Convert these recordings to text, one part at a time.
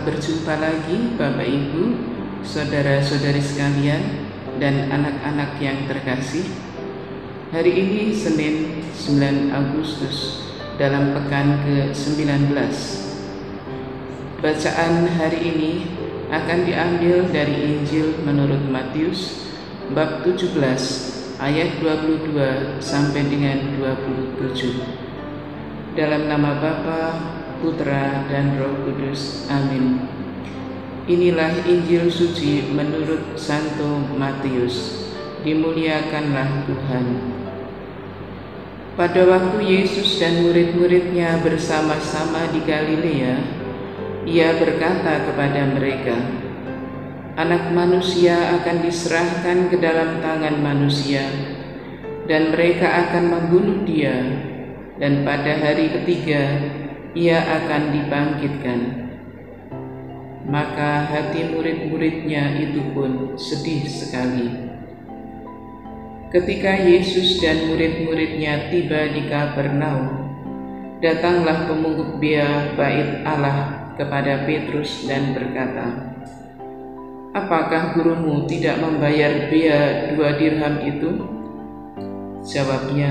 Selamat berjumpa lagi Bapak Ibu, saudara-saudari sekalian, dan anak-anak yang terkasih. Hari ini Senin 9 Agustus dalam pekan ke-19. Bacaan hari ini akan diambil dari Injil menurut Matius bab 17 ayat 22 sampai dengan 27. Dalam nama Bapa, Putra, dan Roh Kudus. Amin. Inilah Injil suci menurut Santo Matius. Dimuliakanlah Tuhan. Pada waktu Yesus dan murid-muridnya bersama-sama di Galilea, Ia berkata kepada mereka, "Anak manusia akan diserahkan ke dalam tangan manusia, dan mereka akan membunuh Dia, dan pada hari ketiga Ia akan dibangkitkan." Maka hati murid-muridnya itu pun sedih sekali. Ketika Yesus dan murid-muridnya tiba di Kapernaum, datanglah pemungut bea bait Allah kepada Petrus dan berkata, "Apakah gurumu tidak membayar bea 2 dirham itu?" Jawabnya,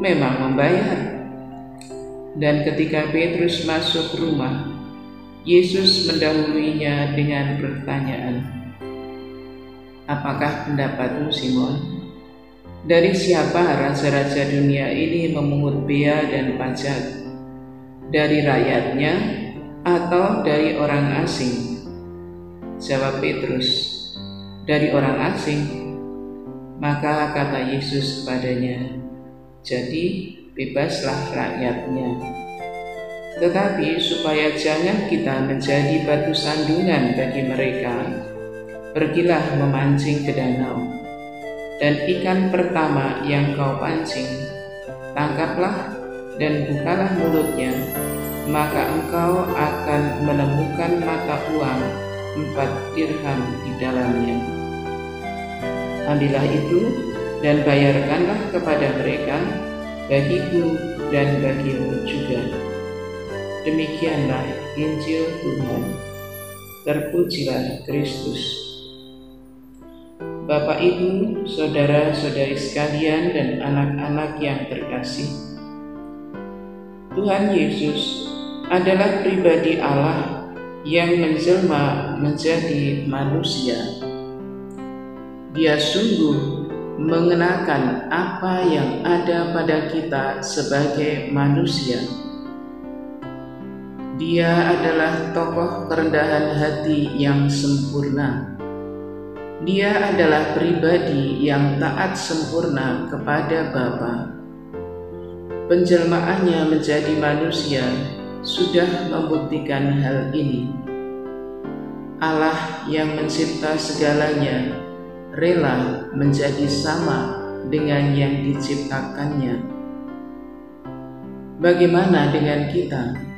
"Memang membayar." Dan ketika Petrus masuk rumah, Yesus mendahuluinya dengan pertanyaan, "Apakah pendapatmu, Simon? Dari siapa raja-raja dunia ini memungut bea dan pajak? Dari rakyatnya atau dari orang asing?" Jawab Petrus, "Dari orang asing." Maka kata Yesus kepadanya, "Jadi bebaslah rakyatnya. Tetapi supaya jangan kita menjadi batu sandungan bagi mereka, pergilah memancing ke danau, dan ikan pertama yang kau pancing, tangkaplah dan bukalah mulutnya, maka engkau akan menemukan mata uang 4 dirham di dalamnya. Ambillah itu dan bayarkanlah kepada mereka, bagiku dan bagimu juga." Demikianlah Injil Tuhan. Terpujilah Kristus. Bapak, Ibu, saudara-saudari sekalian, dan anak-anak yang terkasih, Tuhan Yesus adalah pribadi Allah yang menjelma menjadi manusia. Dia sungguh mengenakan apa yang ada pada kita sebagai manusia. Dia adalah tokoh kerendahan hati yang sempurna. Dia adalah pribadi yang taat sempurna kepada Bapa. Penjelmaannya menjadi manusia sudah membuktikan hal ini. Allah yang mencipta segalanya rela menjadi sama dengan yang diciptakannya. Bagaimana dengan kita?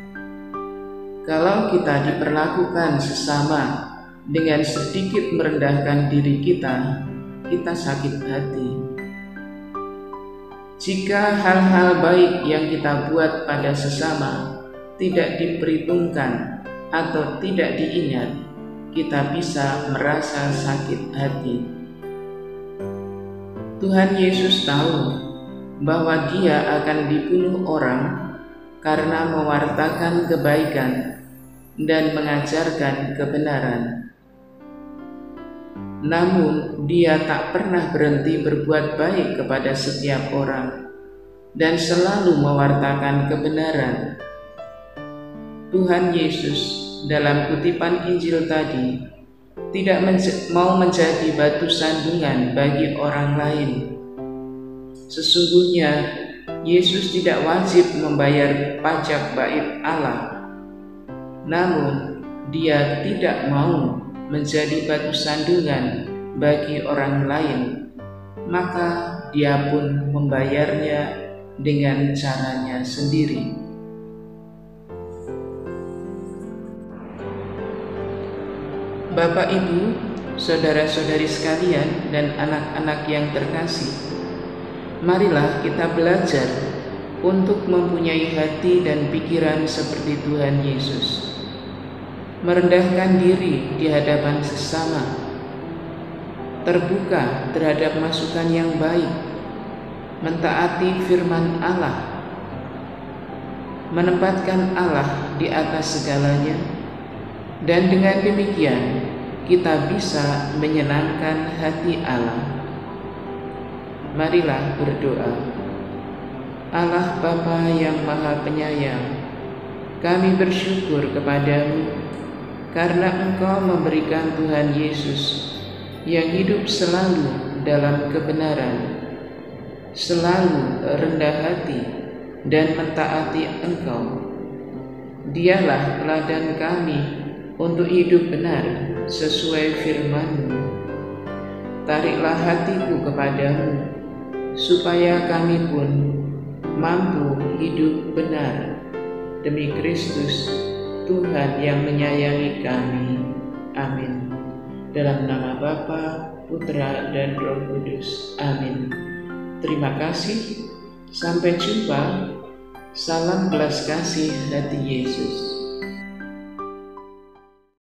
Kalau kita diperlakukan sesama dengan sedikit merendahkan diri kita, kita sakit hati. Jika hal-hal baik yang kita buat pada sesama tidak diperhitungkan atau tidak diingat, kita bisa merasa sakit hati. Tuhan Yesus tahu bahwa Dia akan dibunuh orang karena mewartakan kebaikan dan mengajarkan kebenaran. Namun Dia tak pernah berhenti berbuat baik kepada setiap orang dan selalu mewartakan kebenaran. Tuhan Yesus dalam kutipan Injil tadi tidak mau menjadi batu sandungan bagi orang lain. Sesungguhnya Yesus tidak wajib membayar pajak bait Allah. Namun Dia tidak mau menjadi batu sandungan bagi orang lain, maka Dia pun membayarnya dengan caranya sendiri. Bapak, Ibu, saudara-saudari sekalian, dan anak-anak yang terkasih, marilah kita belajar untuk mempunyai hati dan pikiran seperti Tuhan Yesus. merendahkan diri di hadapan sesama, terbuka terhadap masukan yang baik, mentaati firman Allah, menempatkan Allah di atas segalanya, dan dengan demikian kita bisa menyenangkan hati Allah. Marilah berdoa. Allah Bapa yang Maha Penyayang, kami bersyukur kepadamu karena Engkau memberikan Tuhan Yesus yang hidup selalu dalam kebenaran, selalu rendah hati dan mentaati Engkau. Dialah teladan kami untuk hidup benar sesuai firman-Mu. Tariklah hatiku kepadamu, supaya kami pun mampu hidup benar demi Kristus, Tuhan yang menyayangi kami. Amin. Dalam nama Bapa, Putra, dan Roh Kudus. Amin. Terima kasih. Sampai jumpa. Salam belas kasih hati Yesus.